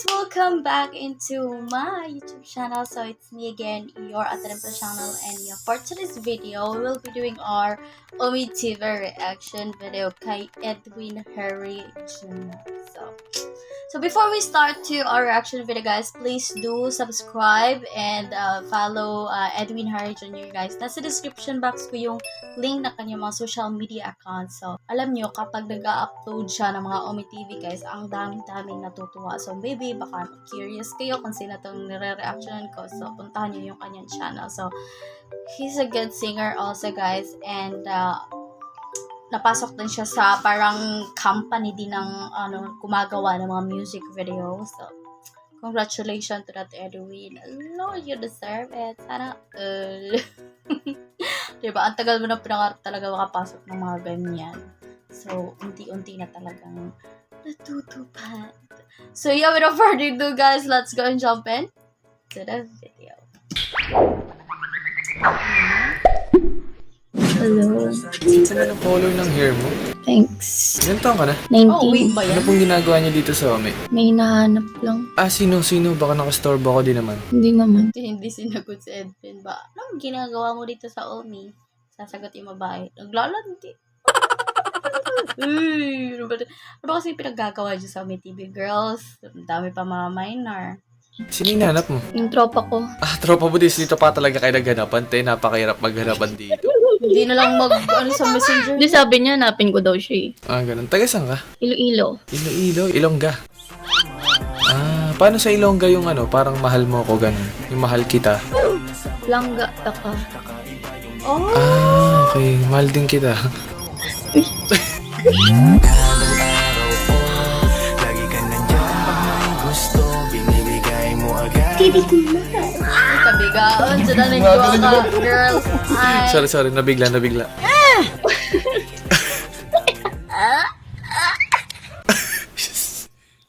welcome back into my YouTube channel. So it's me again, your Atenpa channel, and yeah, for today's video, we will be doing our Omi TV reaction video kay Edwin Harry Jr. So before we start to our reaction video, guys, please do subscribe and follow Edwin Harry Jr. guys. Nasa description box ko yung link na kanyang mga social media accounts. So alam nyo, kapag nag-upload siya ng mga Omi TV, guys, ang daming natutuwa. So maybe baka curious kayo kung sino itong nire-reactionan ko. So puntahan nyo yung kanyang channel. So he's a good singer also, guys, and napasok din siya sa parang company din ng gumagawa ng mga music videos. So, congratulations to that Edwin. No, you deserve it. Sana, diba? Ang tagal mo na pinangarap talaga makapasok ng mga ganyan. So, unti-unti na talagang natutupad. So, yeah, without further ado, guys, let's go and jump in to the video. Hello. Saan na color ng hair mo? Thanks. Ilan taon ka na? 19. Oh, wait ba yan? Ano pong ginagawa niyo dito sa Omi? May nahanap lang. Sino? Baka nakastorbo ako din naman. Hindi naman. Hindi sinagot si Edwin ba? Anong ginagawa mo dito sa Omi? Sasagot yung babae. Naglalandi. Ano ba kasi pinaggagawa dyan sa Omi TV, girls? Ang dami pa mga minor. Sino hinahanap mo? Yung tropa ko. Tropa mo dito pa talaga kayo naghanapan. Napakahirap maghanapan dito. Hindi na lang sa messenger. Hindi, sabi niya, hanapin ko daw siya eh. Ganun. Taga saan ka? Iloilo. Iloilo? Ilongga? Paano sa Ilongga yung parang mahal mo ako ganun? Yung mahal kita? Langga, taka. Oh! Okay. Mahal din kita. Kabigaan. Diyan na naggawa ka, girls. Ay. Sorry. Nabigla.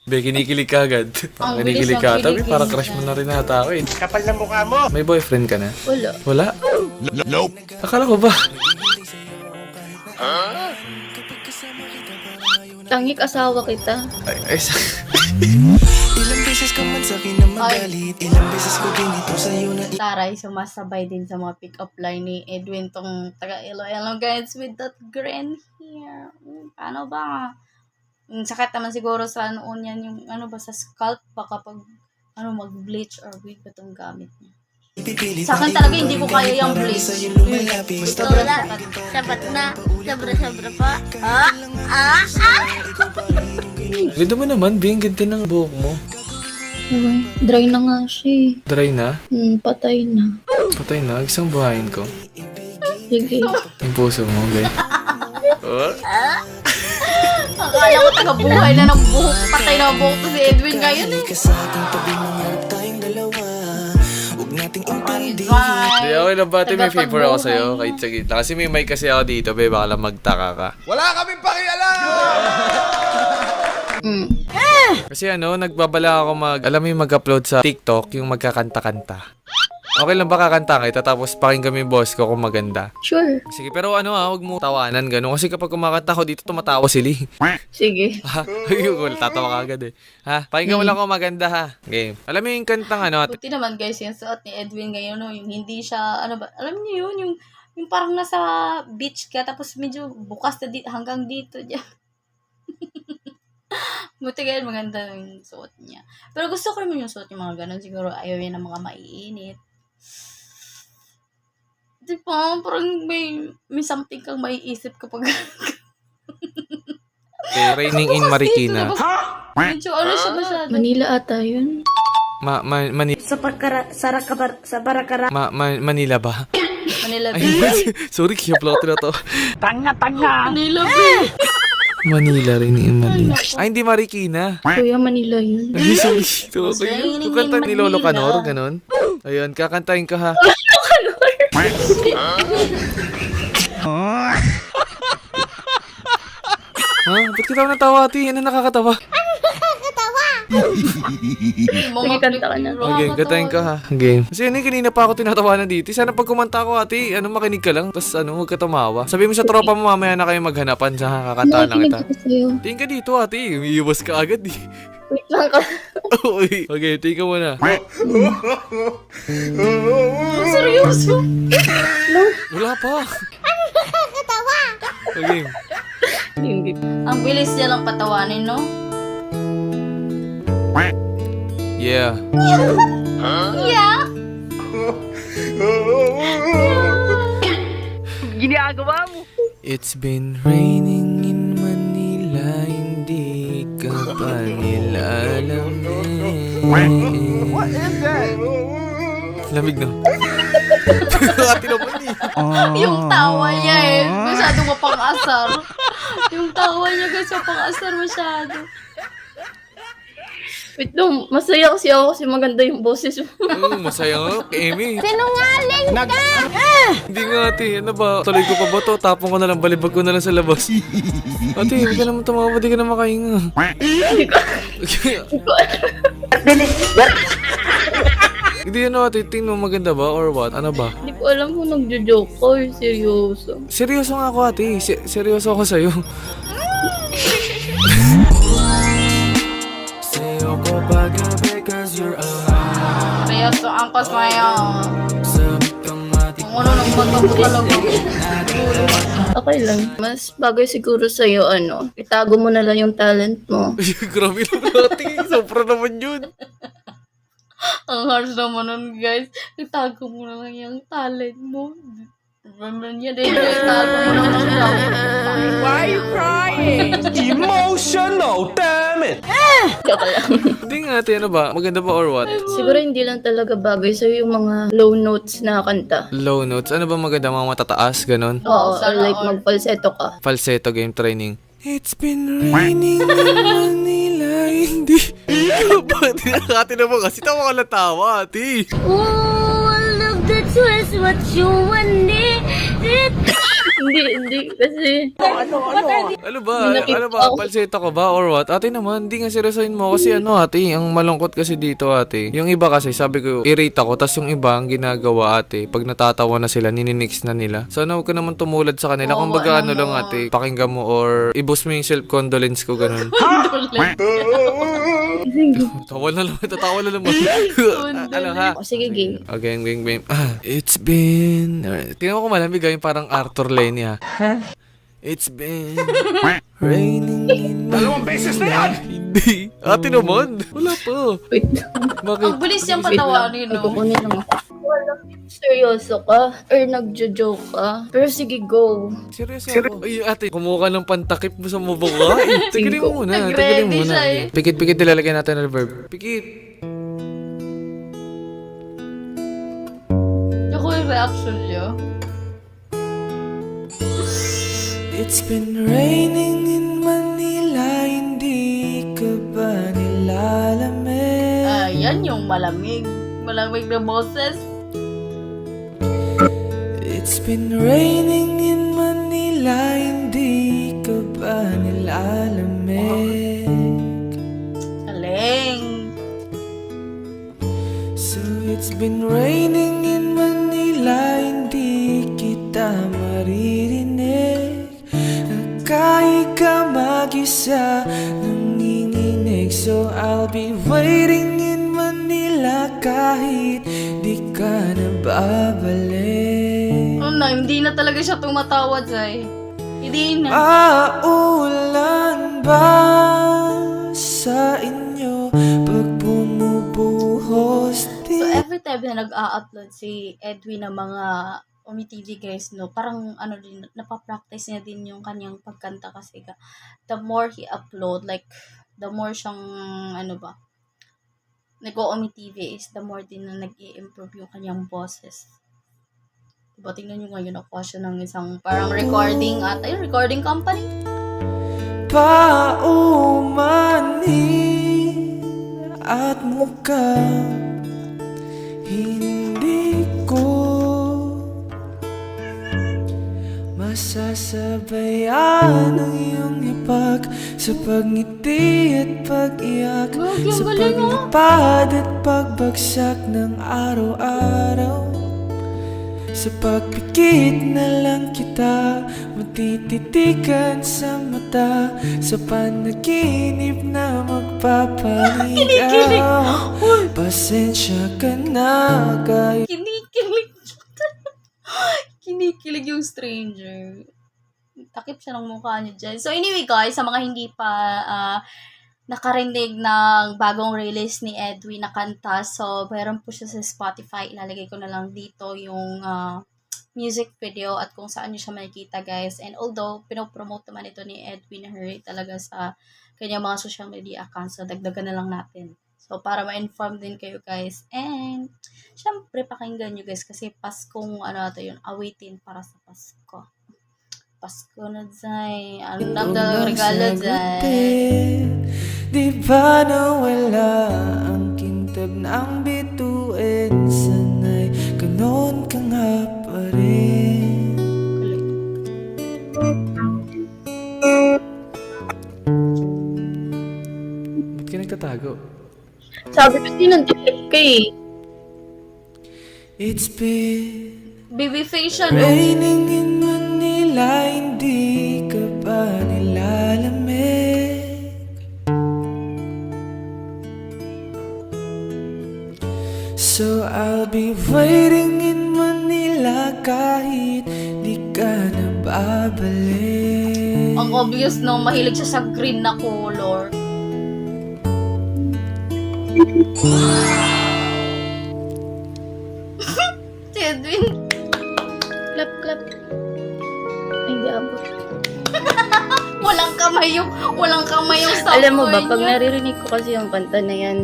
Be, kinikilig ka agad. Ang Kinikilig bilis ka. ng Tabi, kilig. parang crush mo na rin ata ako eh. Kapal na mukha mo! May boyfriend ka na? Wala. Wala? Nope. Akala ko ba? Tangik asawa kita. Ay, Ilang beses ka man sa akin na magalit. Ilang beses ko ginito sa'yo na Taray, sumasabay din sa mga pick-up line ni Edwin tong taga Iloilo, guys, with that green hair. Paano ba? Sakit naman siguro sa noon yan, yung sa scalp ba kapag mag-bleach or wig ba itong gamit niya. pipilit. Sa akin talaga hindi ko kaya yung bleach. Sa'yo lumalapit. Wala. Sabat na. Sobra pa. ganda mo naman, Bing. Ganda ng buhok mo. Okay. Dry na nga siya eh. Dry na? Patay na. Patay na. Isang buhayin ko. Sige. Yung puso mo, Bing. Akala ko taga-buhay na ng buhok. Patay na ang buhok ko si Edwin ngayon eh. Ka sa aking tabi, mangarap tayong dalawa. Huwag nating intindihin. Hindi, okay lang ba? May favor ako sa'yo. Kahit sa gitna. Kasi may mic kasi ako dito, be. Baka lang magtaka ka. Wala kaming pakialam! Kasi nagbabala ako alam mo yung mag-upload sa TikTok, yung magkakanta-kanta. Okay lang ba kakanta kita tapos pakinggan mo yung boss ko kung maganda? Sure. Sige, pero huwag mo tawanan gano'n. Kasi kapag kumakanta ko dito, tumatawa sila. Sige. Cool, tatawa ka agad eh. Pakinggan mo lang kung maganda ha. Game. Alam mo yung kantang Buti naman, guys, yung suot ni Edwin ngayon, yung hindi siya, alam niyo yun, yung parang nasa beach ka, tapos medyo bukas na hanggang dito dyan. Buti ganyan, maganda yung suot niya. Pero gusto ko naman yung suot yung mga ganun. Siguro ayaw yan ng mga maiinit. Diba? Parang may something kang maiisip kapag Raining in Marikina. medyo siya masyado. Manila ata yun. Manila ba? Manila Ay, Bay. sorry, kiyaplot na to. Manila Bay. Manila, Raining in Manila. Ay, hindi Marikina. Kuya, Manila yun. Ay, sorry. Yung kanta ni Lolo Canor, ganun. Ayun, kakantahin ka ha. Ba't kita natawa, ati? Ano nakakatawa? Sige, kanta ka na. Okay, kantahin ka ha. Game. Kasi kanina pa ako tinatawanan dito. Sana pag kumanta ko, ati, makinig ka lang. Tapos huwag ka tumawa. Sabi mo sa tropa mo, mamaya na kayo maghanapan sa kakantahan lang kita. Nakikinig ako sa'yo. Tingin ka dito, ati. Umiiwas ka agad eh. Wait lang ka. Uy. Okay, tingnan mo na. Seryoso? Wala pa. Okay. Hindi. Ang bilis niya lang patawanin, no? Yeah. Yeah. It's been raining in Manila, hindi ka pa nilalamin. What is that? Lamig na. Ate naman eh. Yung tawa niya eh. Masyadong mapang-asar. Yung tawa niya guys, mapang-asar masyado. Wait lang, masaya kasi ako kasi maganda yung boses mo. Masaya nga, Amy. Sinungaling ka! Hindi nga ate, ano ba? Tuloy ko pa ba to? Tapon ko na lang, balibag ko na lang sa labas. Ate, huwag ka naman tumawa, di ka na makahinga. Hindi ano ate, tingnan mo maganda ba or what? Ano ba? Hindi ko alam kung nagjo-joke ko or seryoso. Seryoso nga ako ate, seryoso ako sa'yo. Seryoso, angkas mo yan. Kung ano nang magbago talaga. Okay lang. Mas bagay siguro sa'yo, itago mo na lang yung talent mo. Grabe naman ate, sobra naman yun. Ang harsh naman nun guys. Itago mo na lang yung talent mo. Remember niya din, itago mo na lang daw. Why are you crying? Emotional, damn it! Joke lang. Hindi nga ate, ano ba? Maganda ba or what? Siguro hindi lang talaga bagay sa'yo yung mga low notes na kanta. Low notes, ano ba maganda? Mga matataas, ganon? Oo, or sana like all. mag-falsetto ka. Falsetto game training. It's been raining in Manila, hindi. Ate naman kasi tawa ka lang tawa, ate. Oh, love that was what you wanted. Hindi kasi Ano ba? Ano ba? Falsetto ka ba or what? Ate naman, hindi nga seryosohin mo kasi ate, ang malungkot kasi dito ate. Yung iba kasi, sabi ko, i-rate ako, tas yung iba, ang ginagawa ate, pag natatawa na sila, nininix na nila. Sana huwag ka naman tumulad sa kanila. Kung baga lang ate, pakinggan mo or i-boost mo yung self-condolence ko, ganun. Tawa na naman, tatawa na naman. Ano ha? O, sige, game. Okay, game. It's been... Tingnan mo kung malamig yung parang Arthur Lenny ha. It's been raining in Dalawang beses na yan! Hindi. Ate naman. Wala pa. Wait. Bakit? Ang bilis niyang patawanin, no? Kukunin lang ako. Wala, seryoso ka? Or nagjo-joke ka? Pero sige, go. Seryoso ako. Ay, ate, kumuha ka ng pantakip mo sa mabaka. Tigilin mo muna. Tigilin mo Nag-ready muna. siya eh. Pikit-pikit nilalagyan natin ng verb. Pikit. Ako yung reaction niya. It's been raining in Manila, hindi ka ba nilalamig? Yan yung malamig. Malamig na boses. It's been raining in Manila, hindi ka ba nilalamig? Galing. So it's been raining in Manila, hindi kita maririnig. Kahit ka mag-isa, nanginginig. So I'll be waiting in Manila kahit di ka na babalik. Oh na, hindi na talaga siya tumatawad, Zay. Hindi na. Maulan ba sa inyo pag bumubuhos So, din? every time na nag-a-upload si Edwin ng mga UmiTV guys, no, parang din, napapractice niya din yung kanyang pagkanta kasi the more he upload, like, the more siyang, nag-UmiTV is the more din na nag-i-improve yung kanyang boses. Diba, tingnan nyo ngayon, nakuha siya ng isang parang recording company. Paumanin at muka, hindi ko masasabayan ang iyong hipag sa pagngiti at pag-iyak, Grabe, ang sa galing, paglipad at pagbagsak ng araw-araw. Sa pagpikit na lang kita matititigan sa mata, sa panaginip na magpapaligaw. Pasensya ka na kahit Kinikilig. Kinikilig yung stranger. Takip siya ng mukha niya dyan. So anyway guys, sa mga hindi pa nakarinig ng bagong release ni Edwin na kanta, so meron po siya sa Spotify. Ilalagay ko na lang dito yung music video at kung saan nyo siya makikita guys. And although pinopromote naman ito ni Edwin Hurry talaga sa kanyang mga social media accounts, so dagdagan na lang natin. So para ma-inform din kayo guys. And syempre pakinggan nyo guys kasi Paskong ano ito yun, awitin para sa Pasko. Pasko na dyan. Ano na talagang regalo dyan? Di ba nawala ang kintab ng bituin? Sanay ganon ka nga pa rin. Ba't ka nagtatago? Sabi ko sinuntitik ka eh. It's been Baby face siya, no? raining in Manila, hindi ka ba nilalamig? So I'll be waiting in Manila kahit di ka na babalik. Ang obvious no, mahilig siya sa green na color. Si Edwin. Clap, clap. Ay, hindi abot. Walang kamay yung software Alam mo ba, pag niya. naririnig ko kasi yung kanta na yan,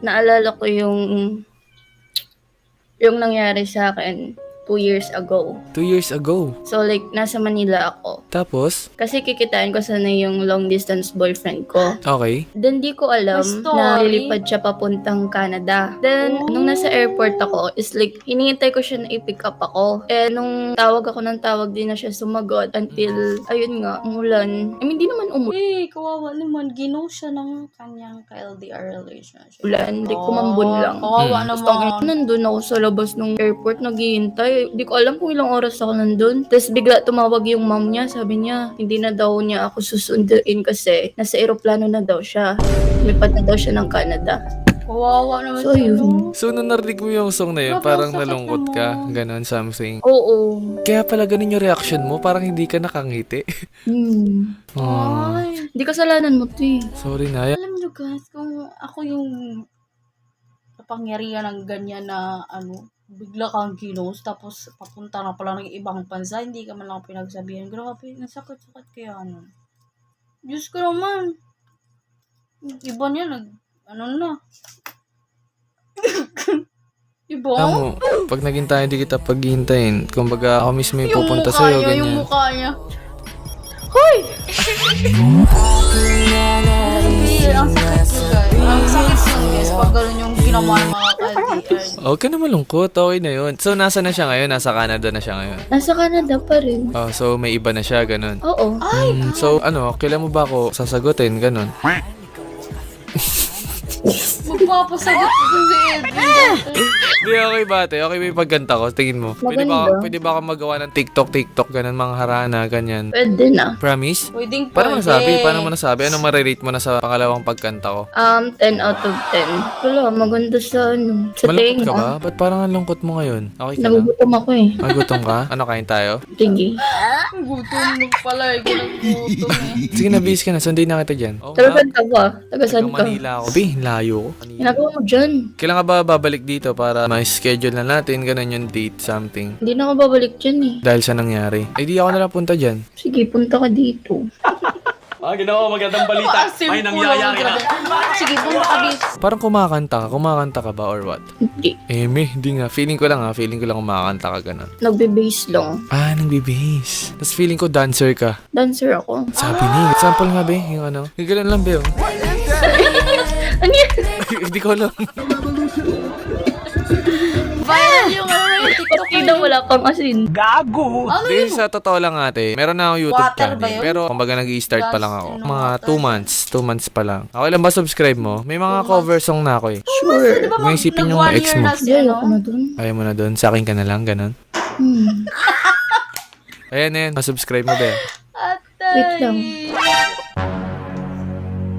naalala ko yung nangyari sa akin 2 years ago. 2 years ago. So like, nasa Manila ako. Tapos, Kasi kikitain ko sana yung long distance boyfriend ko. okay. Then di ko alam May story? na lilipad siya papuntang Canada. Then, nung nasa airport ako, is like, hinihintay ko siya na i-pick up ako. Eh, nung tawag ako ng tawag, di na siya sumagot until, ayun nga, umulan. I mean, di naman umulan. Eh, kawawa naman. Ginaw siya ng kanyang ka-LDR relationship. Like, kumambon lang. Kawawa Tapos naman. nandun ako sa labas ng airport, naghihintay. Di ko alam kung ilang oras ako nandun. Tapos bigla tumawag yung mom niya. Sabi niya, hindi na daw niya ako susunduin kasi nasa eroplano na daw siya. Lumipad na daw siya ng Canada. Kawawa naman So, siya, yun. no? So, nung narinig mo yung song na yun, Grabe, parang ang sakit nalungkot ka. naman. Ganon, something. Oo. Kaya pala ganun yung reaction mo, parang hindi ka nakangiti. Oh, Ay. Hindi kasalanan mo, to eh. sorry na. Alam nyo guys, kung ako yung kapangyarihan ng ganyan na bigla kang ginos, tapos papunta na pala ng ibang bansa, hindi ka man lang pinagsabihan. Grabe, nasakit-sakit kaya Diyos ko naman. Iba niya na. Iba? Alam mo, pag naging tayo, di kita paghihintayin. Kumbaga, ako mismo yung pupunta mukha sa'yo, niya, yung ganyan. mukha niya. Ang sakit yun guys. Ang sakit yun guys pag gano'n yung ginawa ng mga ka-LDR. Huwag ka na malungkot, okay na yun. So, nasa na siya ngayon? Nasa Canada na siya ngayon. Nasa Canada pa rin. Oh, so may iba na siya, ganun. Oo. So, kailan mo ba ako sasagutin, ganun? Magpapasagot ko si Edwin. Hindi, okay ba, ate? Okay ba yung pagkanta ko? Tingin mo. Maganda. Pwede ba ako magawa ng TikTok, ganun, mga harana, ganyan? Pwede na. Promise? Pwedeng Paano mo nasabi? pwede. Paano mo nasabi? Ano marirate mo na sa pangalawang pagkanta ko? 10 out of 10. Wala, maganda sa sa Malungkot ka tenga. ba? Ba't parang ang lungkot mo ngayon? Okay ka lang? Nagugutom ako eh. Ay, gutom ka? Ano, kain tayo? Sige. Gutom mo pala. Gutom eh. Sige na, bis ka na. Sundin na kita dyan. Oo Taga nga. saan ka ba? Taga saan Taga ka? Manila ako. Bi, layo ko. Ginagawa mo dyan. Kailan ka ba babalik dito para ma-schedule na natin, ganun yung date, something? Hindi na ako babalik dyan eh. Dahil sa nangyari. Ay, di ako na lang punta dyan. Sige, punta ka dito. Ginawa magandang balita. May nangyayari na. Sige, punta ka bis. Parang kumakanta ka ba or what? Hindi. Hindi nga. Feeling ko lang kumakanta ka ganun. Nagbe-base lang. Ah, nagbe-bass. Tapos feeling ko dancer ka. Dancer ako. Sabi ni, example nga be, yung yung ganun lang be. Ano yan? Hindi ko alam. Viral yung TikTok daw wala pang asin. Gago! Ano Di, yun? sa totoo lang ate, meron na akong YouTube Water ba channel. yun? Pero kumbaga nag-i-start pa lang ako. Gas, Mga water. 2 months. 2 months pa lang. Okay lang ba subscribe mo? May mga cover song na ako eh. Sure. Di ba May isipin yung nag-one ex year mo. na si Hindi, ayoko ano? na dun. Ayaw mo na doon. Sa akin ka na lang, ganun. Ayan, ayan. Masubscribe mo ba yan? Atay. Wait lang.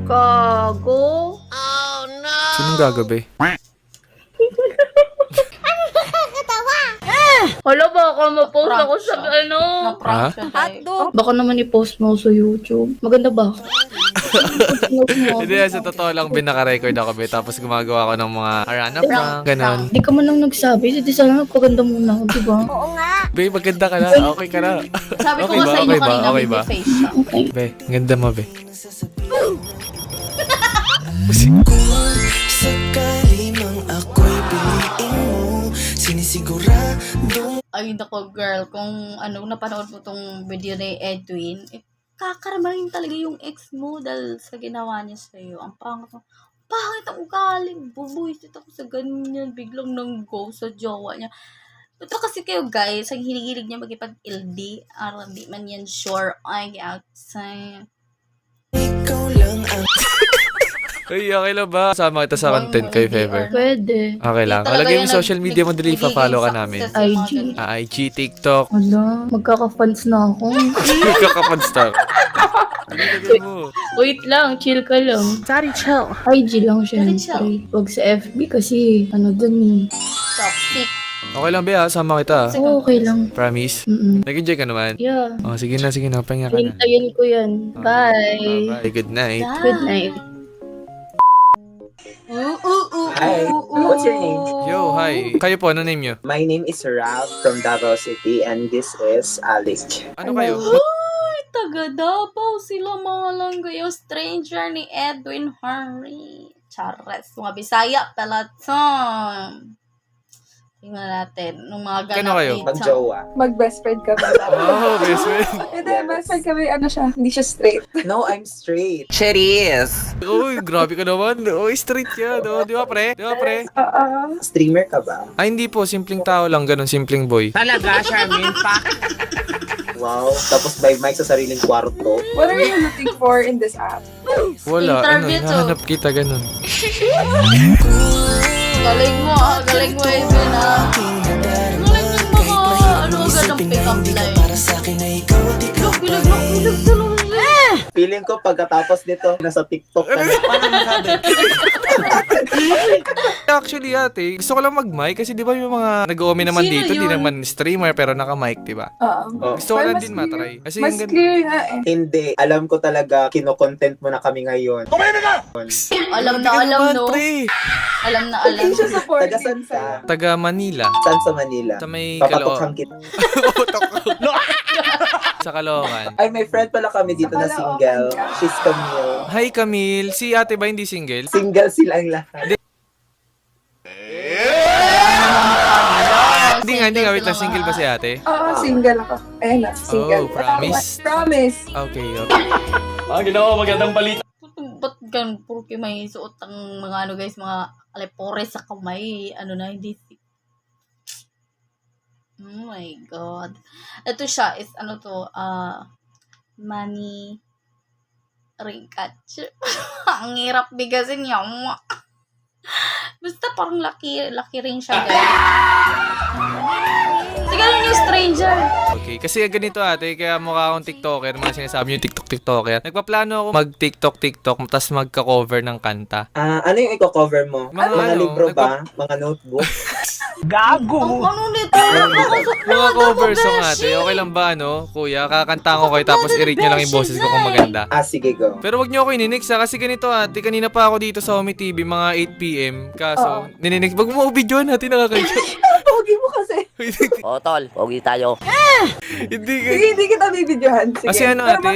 Gago. Sinong gagabi? Hala, baka ma-post ako sa ano. Na-prank siya tayo. Baka naman i-post mo sa YouTube. Maganda ba? Hindi, sa totoo lang binaka-record ako be. Tapos gumagawa ako ng mga arana prank, ganun. Di ka man lang nagsabi. Di sana magpaganda muna ako, di ba? Be, maganda ka na. Okay ka na. Sabi ko Okay nga ba? sa inyo Okay ba? kanina, Okay ba? may face siya. Okay. Be, ganda mo be. Sakali mang ako'y piliin mo, sinisigurado. Ay, nako girl, kung ano, napanood mo tong video ni Edwin, kakarma rin talaga yung ex mo dahil sa ginawa niya sa'yo. Ang pangit ang ugali. Bubuisit ako sa ganyan. Biglang nang-go sa jowa niya. Ito kasi kayo guys, ang hinihilig niya magipag-LD. Di man yan sure. Ay, outside. Ikaw lang ang Ay, okay lang ba? Sama kita sa content ko if ever. Pwede. Okay lang. Talaga Lagay yung mo yung social media mo, dali follow ka namin. nagiging success yung mga IG. ganun. IG, TikTok. Hala, magkaka-fans na ako. Kakapanstar. Lagay mo. Wait lang, chill ka lang. Daddy, chill. IG lang Daddy, syempre. Huwag sa FB kasi ano dun eh. Toxic. Okay lang ba? Sama kita. Oo, okay lang. Promise. Nag-enjoy ka naman? Yeah. Oh, sige na, pahinga ka na. Hintayin ko yan. Bye. Bye. Good night. Good night. Hi, what's your name? Yo, hi. Kayo po, ano name nyo? My name is Ralph from Davao City and this is Alex. Ano kayo? Ay, taga Davao sila mga langgayo. Stranger ni Edwin Henry. Chares. Mga Bisaya pala to. Tingnan natin. Nung mga Kano ganap kayo? dito. Mag-jowa. Mag-best friend kami. Oh, best friend. Hindi, best friend kami, ano siya, hindi siya straight. No, I'm straight. Uy, grabe ka naman. Uy, street yan. Oh, di ba, pre? Di ba, pre? Streamer ka ba? Ay, hindi po. Simpleng tao lang. Ganun, simpleng boy. Wow. Tapos by mic sa sariling kwarto. What are you looking for in this app? Wala. Ano, Interview to. nahanap kita ganun. Galing mo ah. Galing mo Edwin ah. Galing yung mga ano agad ng pick-up line. Para sa'kin na ikaw at ikaw pa Bilag na bilag talaga. Feeling ko pagkatapos nito, nasa TikTok ka na. Paano masabi? Actually, ate, gusto ko lang mag-mic kasi di ba yung mga nag-uumi naman Sino dito, di yun? naman streamer pero naka-mic, di ba? Oh. Gusto ko Pero lang mas din clear. matry. Kasi Mas yung gan- clear nga eh. Hindi. Alam ko talaga, kino-content mo na kami ngayon. Alam na Grabe ka alam naman, no. pre. Alam na alam. Hindi siya support. Taga saan ka? Taga Manila. Saan sa Manila? Sa may Papatukhang kita. Sa Caloocan. Ay, may friend pala kami dito na single. She's Camille. Hi, Camille. Si ate ba hindi single? Single silang lahat. Hindi nga. Wait lang. Single ba si ate? Oo, single ako. Ayun na, single. Oh, promise? Promise. Okay. Ba't ganun? Porque may suot ang mga ano guys, mga alepore sa kamay. Ano na, hindi. Oh my God. Ito siya is ano to, money ring catcher. Ang hirap bigasin niya. Basta parang laki ring siya guys. Sige lang yung stranger. Okay. Kasi ganito ate, kaya mukha akong TikToker. Mga sinasabi yung TikToker. Nagpaplano ako mag-TikTok, tapos magka-cover ng kanta. Ano yung i-cover mo? Mga Mga ano, libro ba? Mga notebook? Gago! Ano nito? Mga cover song ate. Okay lang ba, ano? Kuya, kakanta ko kayo tapos i-rate nyo lang yung boses ko kung maganda. Sige, go. Pero wag nyo ako ininix ha, kasi ganito ate, kanina pa ako dito sa Omi TV, mga 8 p.m. Kaso, nininix, wag mo videoan natin nakakayo. Pogi mo kasi. O, tol. Pogi tayo. Hindi ka. Sige, hindi kita bibidyohan. Sige. Kasi ano Pero ate,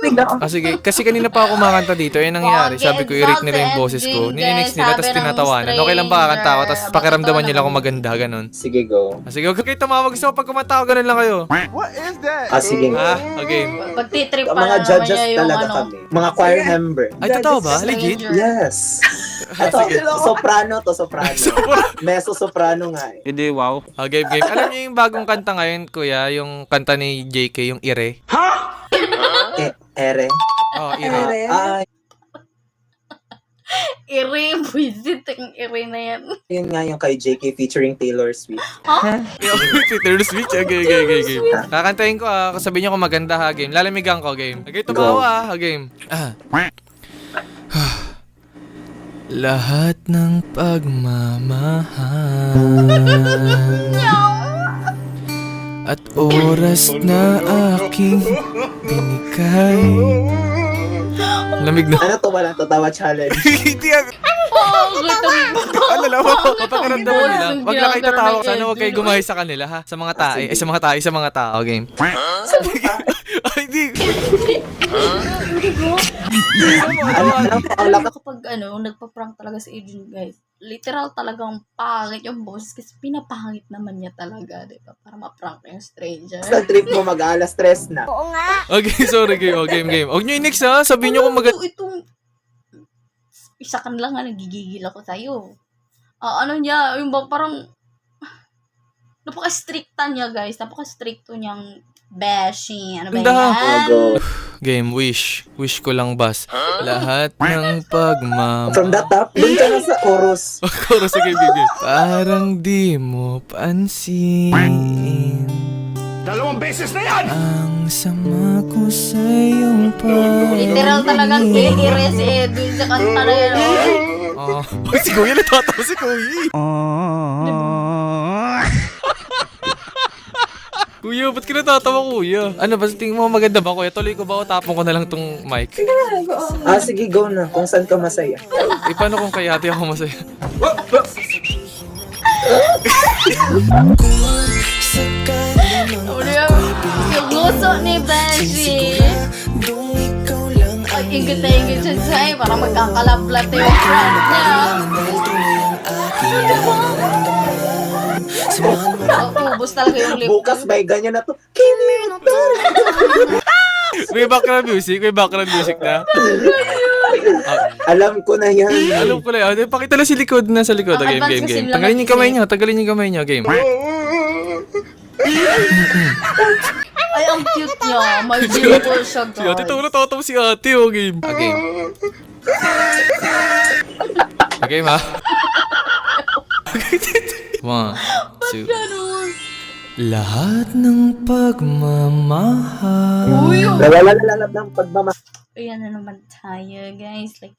tignan ko. Sige. Kasi kanina pa ako kumakanta dito. Yung nangyari. Okay, Sabi ko, i-rate nila yung Zach boses ko. and Nininix Jing, nila, guys, tapos sabi ng tinatawanan. Okay lang ba kakanta ako? Tapos stranger, pakiramdaman bakit nila ito kung maganda, ganun. Sige, go. Sige, huwag kayo tumawag. Gusto ko pag kumanta ako, ganun lang kayo. Sige. Okay. Pagtitrip pa Mga naman judges niya yung talaga ano. kami. Mga choir member. Ay, totoo ba? Legit? Stranger. Yes. Ito, soprano to, soprano. Meso soprano nga eh. Game. Alam niyo yung bagong kanta ngayon, kuya? Yung kanta ni JK, yung Ire. Ere. Oh, Ire. Ay, Iri, visit ang iri na yan. yun nga yung kay JK featuring Taylor Swift. Taylor Swift. Okay. Kakantahin ko sabihin niyo kung maganda ha, game. Lalamigan ko, game. Okay, tumawa game. Lahat ng pagmamahal at oras na aking binigay. Lamig na. Ano to, walang tatawa challenge? Hindi Alala mo, papakiramdaman nila. Wag lang kayo tatawa. Sana huwag kayo gumahay sa kanila ha. Sa mga tae. Sa mga tao, game. Ay, di. Kapag nagpa-prank talaga si Adrian, guys, literal talagang pangit yung boses kasi pinapangit naman niya talaga, di ba? Para ma-prank yung stranger. Sa trip mo, mag-alas stress na. Okay, sorry, game. Game. Huwag nyo i-next ha. Sabihin nyo kung maganda. Itong isa ka lang nga, nagigigil ako sa'yo. Ano niya, yung bang parang napaka-stricta niya, guys. Napaka-stricto niyang beshi. Ano ba yan? Go. Game, wish. Wish ko lang, bas. Lahat ng From the top, dun ka na sa chorus. Chorus, sige. Parang di mo pansin. 2 beses na yan! Ang sama ko sa iyong Literal talagang ire si Edwin sa kanta na yan. Si Kuya, natatawa si Kuya. Kuya, ba't ka natatawa, Kuya? Ano ba, tingin mo maganda ba, Kuya? Tuloy ko ba o tapon ko na lang tong mic? Sige, go na. Kung saan ka masaya. Paano kung kay ate ako masaya? Yung gusto ni Beshi. Ay, ingit na ingit siya sa'yo. Parang magkakalaplat yung friend niya. Ubus talaga yung lip. Bukas may ganyan na to. May background music na. Alam ko na yan. Alam ko na yan. Pakita lang si likod na sa likod. Ang Game. advance kasi Tanggalin yung kamay niyo. Game. Ay, ang cute niya. May beautiful siya, Si ate, guys. natatawa si ate, game. Game. Okay, ma. 1, 2. Ganun. Lahat ng pagmamahal. Uy, Nalalalap ng pagmamahal ayan na naman tayo, guys. Like,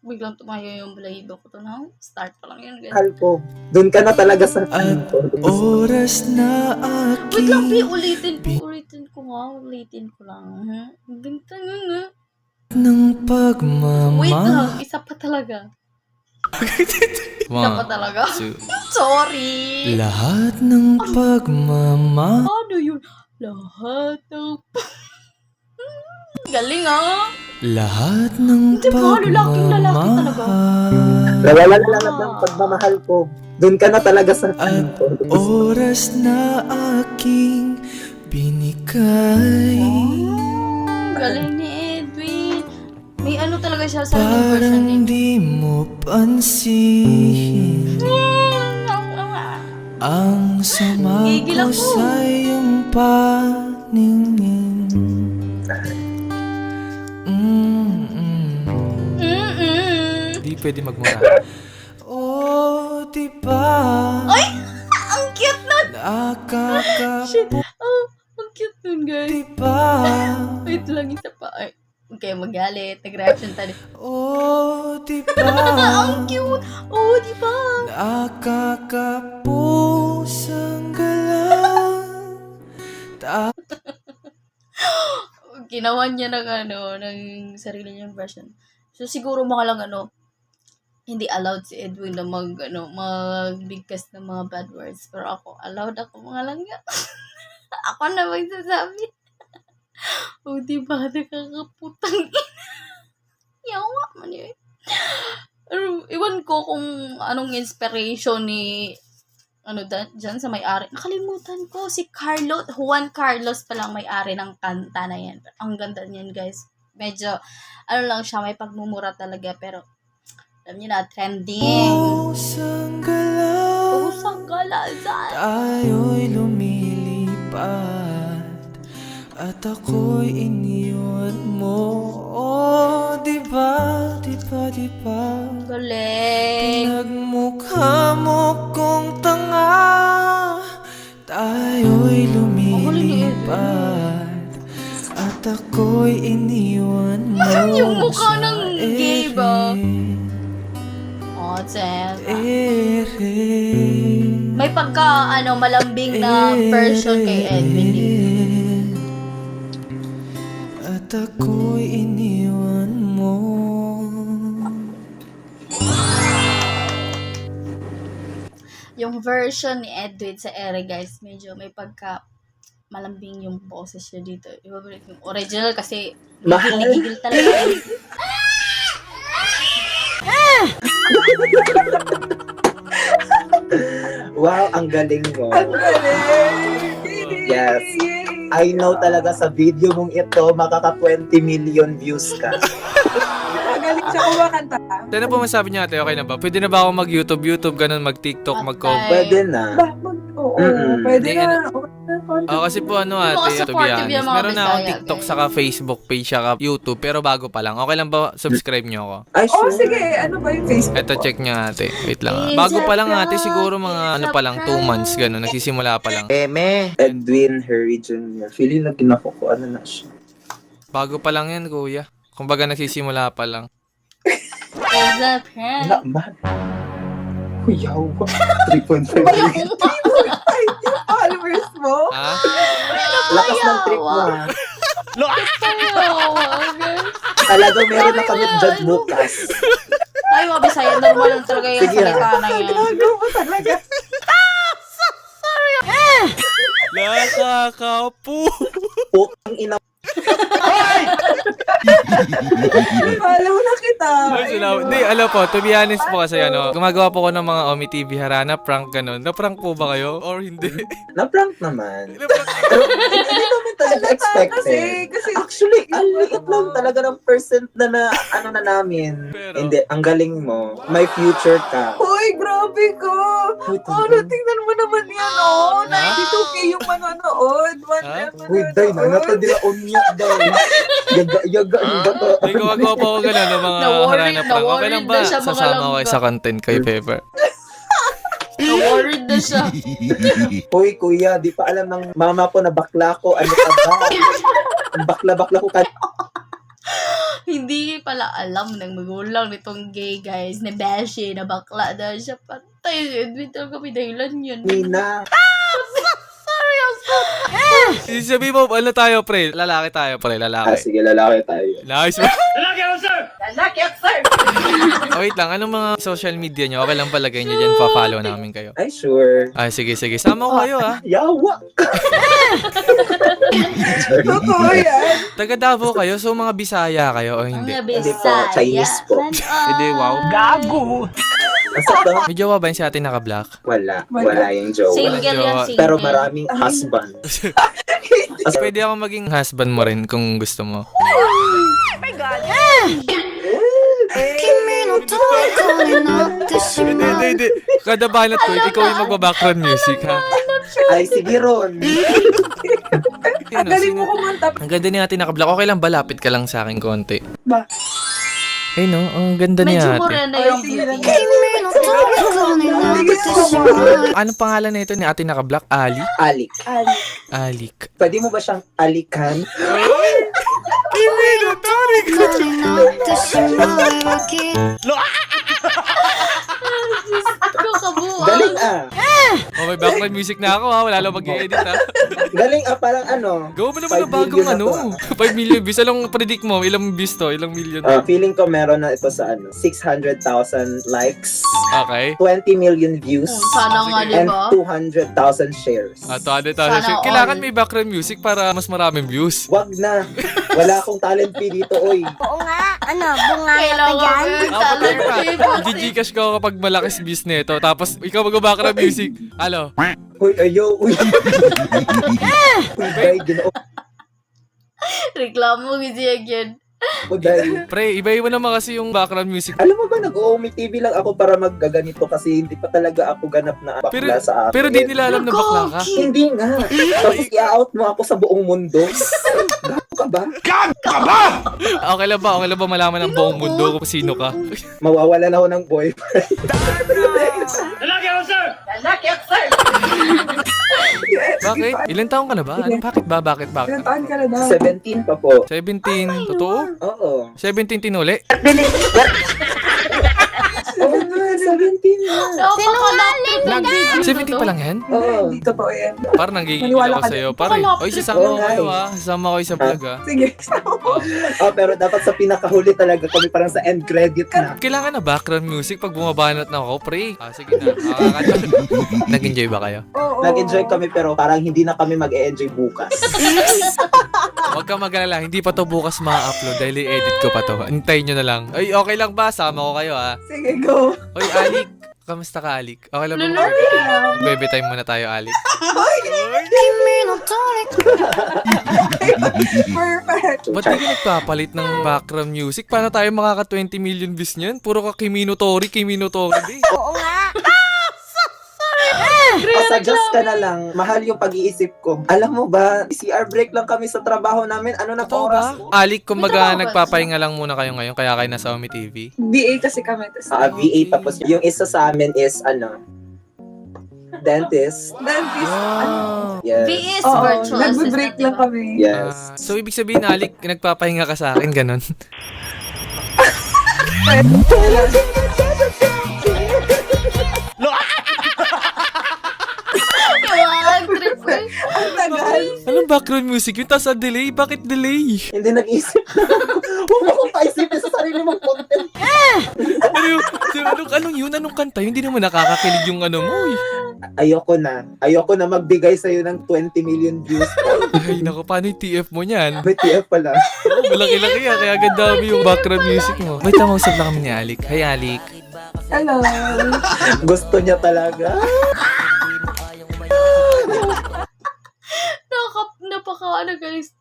biglang tumayo yung balahibo ko to now. Start pa lang yun, guys. ko. Doon ka na talaga sa At oras na Wait lang, aking ulitin ko lang. Ganito nga. ng Wait lang, pagmamahal. isa pa talaga. 1, Isa pa talaga. 2. Sorry. Lahat ng pagmamahal. Ano yun? Lahat ng... Galing ah. Lahat ng Diba, lalaking lalaki talaga. pagmamahal. Nalalalap ng pagmamahal ko. Doon ka na talaga sa At oras na aking binigay. Galing ni Edwin. May ano talaga siya sa new version Parang din. di mo pansin ang sama Gigil ko ako. sa iyong paningin. Di pwede magmura. Oh, di ba? Ay! Ang cute nun! Shit. Nakakapu, Ang cute nun, guys. di ba? Wait lang, isa pa. Ay, okay, magalit. Nag-reaction tayo. Oh, di ba? Ang cute! Oh, di ba? Nakakapusang galang. Ginawa niya ng sarili niyang version. So, siguro mga lang hindi allowed si Edwin na magbigkas ng mga bad words. Pero ako, allowed ako mga lang. Ako na magsasabi. O, diba? Nakakaputang ina. Yawa man yun. Pero, iwan ko kung anong inspiration ni dyan sa may-ari. Nakalimutan ko, si Juan Carlos palang may-ari ng kanta na yan. Ang ganda niyan, guys. Medyo, lang siya, may pagmumura talaga, pero, alam niyo na, trending. Pusang galaw, Pusang galazan. tayo'y lumilipad at ako'y iniwan mo. Oh, diba, diba, diba? Galing. Nagmukha mo kong tanga, tayo'y lumilipad at ako'y iniwan mo. Yung mukha ng sa gay ba? ere. Oh, Zen. May pagka, malambing na version kay Edwin. At ako'y iniwan mo. Yung version ni Edwin sa Ere, guys, medyo may pagka malambing yung boses niya dito. Iba ba yung original kasi Mahal. gigil talaga. Wow, ang galing mo. Ang galing! Yes. I know talaga sa video mong ito, makaka 20 million views ka. Ang galing siya kumakanta. Ano po masabi niyo ate, okay na ba? Pwede na ba ako mag-YouTube, ganun, mag-TikTok, mag-cover? Pwede na. Oo, Mm-mm. pwede Hindi, na. Okay na, content. Kasi po Yung ate, mga to be supportive yung honest, mga meron na akong Bisaya, TikTok guys. saka Facebook page saka YouTube, pero bago pa lang. Okay lang ba subscribe niyo ako? Ay, Oh, sure. sige. Ano ba yung Facebook? Eto, check niyo ate. Wait lang. Is Bago pa a lang ate, prank, siguro mga is a pa lang, 2 prank. months, ganun. Nagsisimula pa lang. Edwin Harry Jr. Feeling na kinako ano na siya. Bago pa lang yan, kuya. Kumbaga nagsisimula pa lang. Is a prank. Wala man. Kuyaw. 3.5 million. Ay, yung followers mo? Ha? Lakas ng trick mo ha. Ayaw, guys. Talaga meron na kami dyan bukas. Ay, mga Bisaya, normal lang talaga yung Sige, salita na yan. Gago mo talaga. Nakakapu! Putang ina. Follow na kita. Hindi, alam po, to be honest po kasi gumagawa po ko ng mga Omi TV Harana prank ganun. Na-prank po ba kayo? Or hindi? Na-prank naman. Pero hindi naman talaga expected. Kasi Actually, ang liit lang talaga ng percent na na namin. Pero- Hindi, ang galing mo. May future ka. Hoy, grabe ka. Uy, Ano, tingnan mo naman yan, oh. 92K yung manonood. Uy, day, nanatadila on niya, day. Yaga, yung bata. May gumagawa po ako ganun ng mga Na-worried- Harana prank. Okay na-worried lang ba? na siya, mga Sasama ko kayo langga. sa content kay Pepper. Na-worried na siya. Uy, kuya, di pa alam ng mama ko na bakla ko. Ano ka ba? Ang bakla-bakla ko ka. Hindi pala alam ng magulang nitong gay, guys, na Beshi, na bakla na siya. Patay, si Edwin talaga may dahilan yun. Nina. Sabi mo, ano tayo, pre? Lalaki tayo, pre. Lalaki. Sige, lalaki tayo. Nice. Lalaki ako, sir! Wait lang, anong mga social media nyo? Okay lang palagay nyo dyan, pa-follow namin kayo. Ay, sure. Ay, sige. Sama ko kayo, ha? Yawa. Totoo yan. Taga Davao kayo, so mga Bisaya kayo o hindi? Mga Hindi po, Bisaya. Chinese po. Hindi, wow. Asa to? May jowa ba yung si ate naka-black? Wala. Wala yung jowa. Single yan, Jowa. single. Pero maraming husband. Pwede ako maging husband mo rin kung gusto mo. Hindi. Kada banat ko, ikaw yung magba-background music, ha? Ay, sige Ron. Ang galing mo kumanta. Ang ganda ni ate naka-black. Okay lang ba? Lapit ka lang sa akin konti. Ba? Ay, no? Ang ganda ni Medyo ate. morena yung Sige lang. Anong pangalan na ito ni ate naka-black? Ali? Alik. Ali. Alik. Pwede mo ba siyang alikan? kabuang. Galing ah. Oh, may background background music na ako ha. Wala lang mag-edit ha. Galing parang Gawa mo naman 5 ng bagong million na to, 5 million views. Anong predict mo? Ilang views to? Ilang million? Feeling ko meron na ito sa 600,000 likes, Okay. 20 million views, Sana nga, di and ba? 200,000 shares. 200,000 Sana share. all. Kailangan may background music para mas maraming views. Wag na. Wala akong talent fee dito, oy. Oo nga. Ano, bunga ka Kailangan dyan? Patay ka. Gcash ka ako kapag malakas views nito. Tapos ikaw mag-background music. Alo. Uy, ayo, uy. Uy, dahil ginoo. Reklamo kasi again. Uy, dahil. Pre, iba mo naman kasi yung background music. Alam mo ba, nag-OMI TV lang ako para maggaganito kasi hindi pa talaga ako ganap na bakla sa akin. Pero di nila alam na bakla ka. Hindi nga. Tapos i-out mo ako sa buong mundo. Gago ka ba? Okay lang ba? Okay lang ba malaman ng buong mundo kung sino ka? Mawawalan ako ng boyfriend. Bakit? Ilan taong ka na ba? Bakit ba? Bakit? Ilan taon ka na daw? 17 pa po. 17. Totoo? Oo. 17 tinuli? Oo nga, 17 na. Napakalapit ng video 17 pa lang yan? Oo. Hindi totoo yan. Parang nanggigil Maniwala ako ka sa'yo. din. Pare, oy, sasama ko Oo, kayo guys. ha. Sasama ko sa vlog ha. Sige. Oh, pero dapat sa pinakahuli talaga kami parang sa end credit na. Kailangan na background music pag bumabanat na ako, pre. Sige na. Nag-enjoy ba kayo? Oo. Nag-enjoy kami pero parang hindi na kami mag-e-enjoy bukas. Huwag kang mag-alala, hindi pa to bukas ma-upload dahil i-edit ko pa to. Hintayin nyo na lang. Ay, okay lang ba? Sama ko kayo ha. Sige, go. Oy, Alik. Kamusta ka, Alik? Okay lang ba? Baby time muna tayo, Alik. Perfect. Ba't di ka nagpapalit ng background music? Paano tayo makaka 20 million views niyan? Puro ka Kimi no Tori eh. Oo nga. Suggest ka na lang, mahal yung pag-iisip ko. Alam mo ba, CR break lang kami sa trabaho namin. Ano na Totoo oras ba? mo? Alik, kumbaga May trabaho ba? nagpapahinga lang muna kayo ngayon kaya kayo nasa Omi TV. BA kasi kami. VA tapos yung isa sa amin is dentist. Dentist. Wow. Yes. V is Oo, virtual nagbe-break assistant, lang diba? kami. Yes. So, ibig sabihin, Alik, nagpapahinga ka sa akin, ganun. Wag, trip ko. Ang tagal. Anong background music yun? Tapos delay? Bakit delay? Hindi nag-isip na ako. Huwag mo kong paisipin sa sarili mong content. Anong yun? Anong kanta yun? Hindi naman nakakakilig yung ano mo eh. Ayoko na magbigay sa'yo ng 20 million views. Ay, naku, paano yung TF mo niyan? May TF pala. Oo, malaki-laki yan. Kaya ganda yung background music mo. Wait lang, mausap lang kami ni Alik. Hi, Alik. Hello. Gusto niya talaga.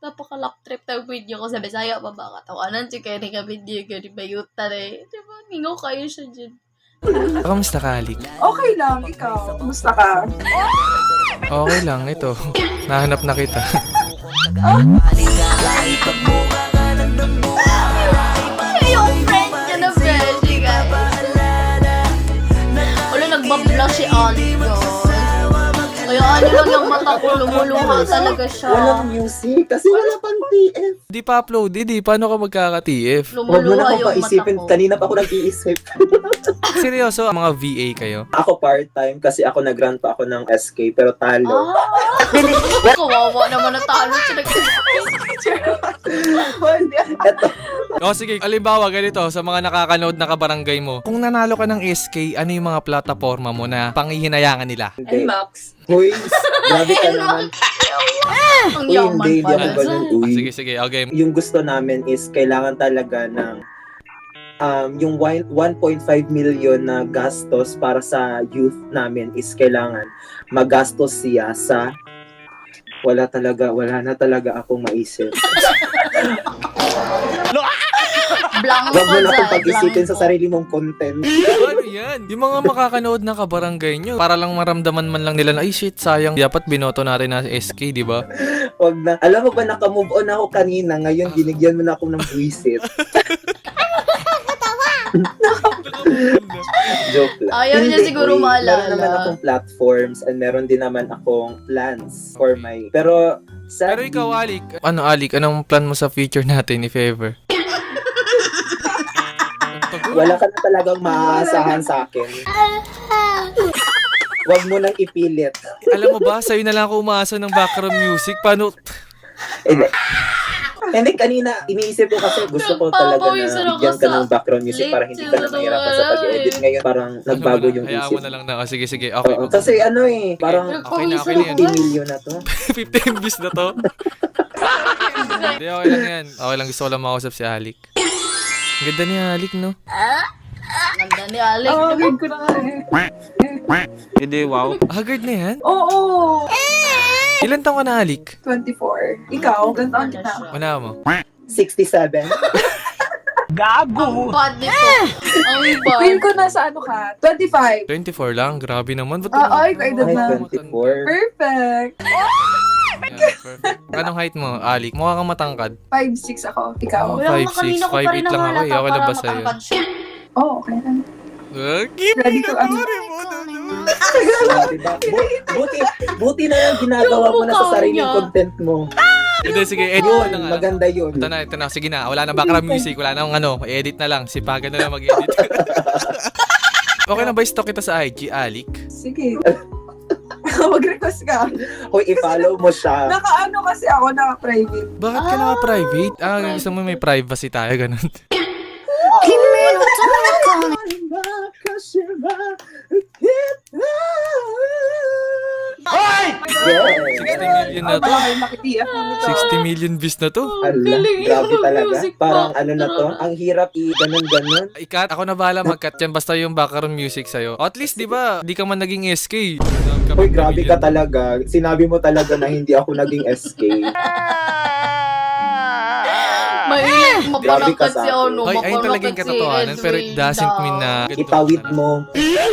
Napaka-lap trip ng video ko sa Bisaya pa ba katawanan si Kenny ka video gani bayutan eh. Diba? Ningaw kayo siya dyan. Kamusta ka, Alik? Okay lang, ikaw. Kumusta ka? Okay lang, ito. Nahanap na kita. Yung friend niya na Beshi ka. Wala nagbablush si Alik guys. Kaya ano lang yung mata ko, lumuluha talaga siya. Walang music kasi wala pang TF. Di pa upload, di. Paano ka magkaka-TF? Huwag mo na Lumuluha akong yung mata paisipin. ko. Kanina pa ako nag-iisip. Seryoso, mga VA kayo? Ako part-time kasi ako nag-run pa ako ng SK pero talo. Kawawa naman na talo siya. Eto, O sige, halimbawa ganito, sa mga nakakanood na kabarangay mo, kung nanalo ka ng SK, ano yung mga plataforma mo na panghihinayangan nila? hindi. Max. Uy, grabe ka naman. Ang Uy, yaman hindi ako pala. ganun. Uy. Sige, okay. Yung gusto namin is kailangan talaga ng yung 1.5 million na gastos para sa youth namin is kailangan magastos siya sa wala na talaga akong maisip. Blanco Huwag mo na ka akong dyan, pag-isipin sa blanco. sarili mong content. Ano yan? Yung mga makakanood na kabarangay nyo, para lang maramdaman man lang nila na, ay shit, sayang, dapat binoto natin na SK, di ba? Huwag na. Alam mo ba, naka-move on ako kanina. Ngayon, binigyan mo na ako ng buwisit. Joke lang. Ayaw niya Hindi, siguro uy, maalala. Meron naman akong platforms and meron din naman akong plans for my... Pero, Pero ikaw, Alik, Alik, anong plan mo sa future natin, if ever? wala ka na talagang maaasahan sa akin. Huwag mo nang ipilit. Alam mo ba, sa'yo na lang ako umaasa ng background music. Paano? Hindi, kanina, iniisip ko kasi gusto ko talaga na bigyan ka ng background music para hindi ka na mahirapan sa pag-edit. Ngayon, parang nagbago yung Hayaan isip. mo na lang na. Sige, sige. Okay. Oo, kasi ano eh, parang Okay na 50 yan. million na to. 15 views na to. Hindi, okay lang yan. Okay lang, gusto ko lang makausap si Alik. Ang ganda ni Alik, no? Ganda ni Alex. Tawagin ko na nga eh. Hindi, wow. Haggard na yan? Oo. Ilan taong ka na, Alik? 24. Ikaw, ilan taon ka na? Wala mo. 67. Ang bad nito. Ang bad. Feel ko nasa ano ka? 25. 24 lang? Grabe naman. Ba't Ay, kaedad Ay, na. 24. Perfect. Yeah, perfect. Anong height mo, Alik? Mukha kang matangkad. 5'6" ako. Ikaw? Oh. Wala 5'6", kanina ko pa rin 5'8" lang ako eh. nahalata Okay lang ba para sa'yo? matangkad siya. Oh, okay lang. Ready to ano? Diba? Buti na yung ginagawa mo na sa sariling content mo. Hindi, sige. Edit Yun, na nga. maganda yun. Ito na. Sige na. Wala na background music. Wala na edit na lang. Sipagan na lang mag-edit. Okay na ba i-stalk kita sa IG, Alik? Sige. Mag-request ka. Hoy, i-follow mo siya. Naka-ano kasi ako, naka-private. Bakit ka naka-private? Gusto mo may privacy tayo, ganun. Yes. 60 million na to. Ay, nakitiyak mo nito. 60 million views na to. Ala, grabe talaga. Music Parang box. ano na to, ang hirap i-ganon-ganon. Ikat, ako na bahala mag-cut yan basta yung background music sa'yo. At least, di ba, di ka man naging SK. Hoy, grabe ka talaga. Sinabi mo talaga na hindi ako naging SK. Mahilig Grabe ka mapanakad sa si akin. ano. Hoy, ayun talaga yung katotohanan, pero it doesn't mean na... Itawid mo.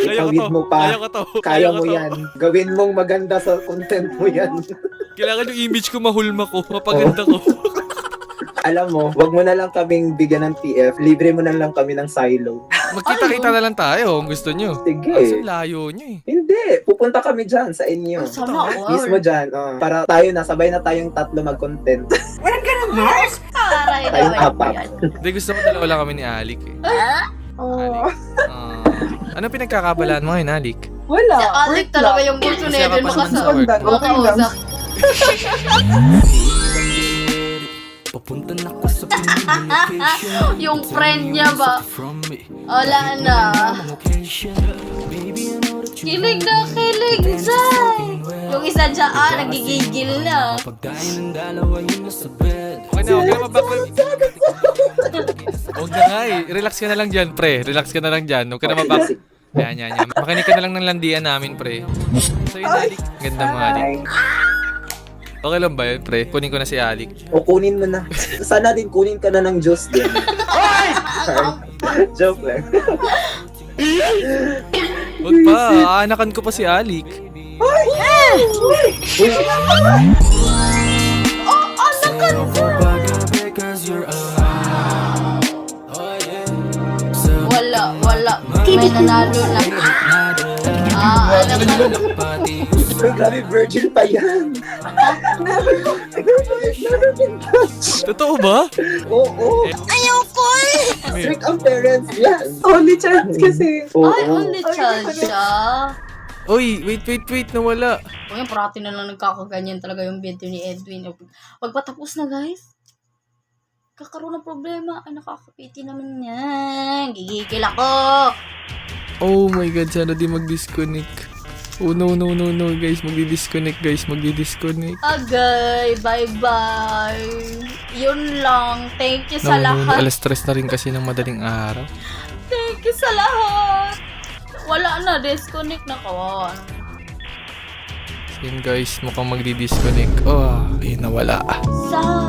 Itawid mo pa. Ayaw ko to. Kaya mo yan. Gawin mong maganda sa content mo yan. Kailangan yung image ko mahulma ko, mapaganda ko. Alam mo, wag mo na lang kaming bigyan ng TF. Libre mo na lang kami ng silo. Magkita-kita na lang tayo kung gusto nyo. Sige. Kasi layo nyo eh. Hindi. Pupunta kami dyan sa inyo. Sana all. Mismo dyan. Para tayo na, sabay na tayong tatlo mag-content. Aray, Tayong aray, apat. yan. Hindi, gusto ko dalawa lang kami ni Alik eh. Oh. Ano pinagkakabalaan mo ngayon, Alik? Wala. Si Alex Work talaga lang. yung gusto Kasi niya ako din pa naman sa makasama. work. Okay lang. Makausap. Yung friend niya ba? Wala na. Kilig na kilig, Zay! Yung isa dyan, nagigigil na. Okay na, okay na mabakal. Huwag na nga eh. Relax ka na lang dyan, pre. Relax ka na lang dyan. Huwag ka na mabak. Yan. Makinig ka na lang ng landian namin, pre. So yun, Alik. Ganda mo, Alik. Okay lang ba yun, pre? Kunin ko na si Alik. O kunin mo na. Sana din kunin ka na ng Diyos din. Joke lang. Huwag pa, aanakan ko pa si Alik. Wala. May nanalo na. Alam ka. Uy, grabe, virgin pa yan. Never been touched. Totoo ba? Oo. Strict ang parents yan. Only chance kasi. Oo. Ay, only child siya. Uy, wait, nawala. O yan, parati na lang nagkakaganyan talaga yung video ni Edwin. Pag patapos na, guys, kakaroon ng problema. Ay, nakakapiti naman yan. Gigigil ako. Oh my God, sana di mag-disconnect. Oh no, guys, magdi-disconnect, Agay, bye-bye. Yun lang. Thank you sa No, lahat. alas 3 na rin kasi ng madaling araw. Thank you sa lahat. Wala na, disconnect na ko. Yun guys, mukhang magdi-disconnect. Oh, ayun nawala. Sa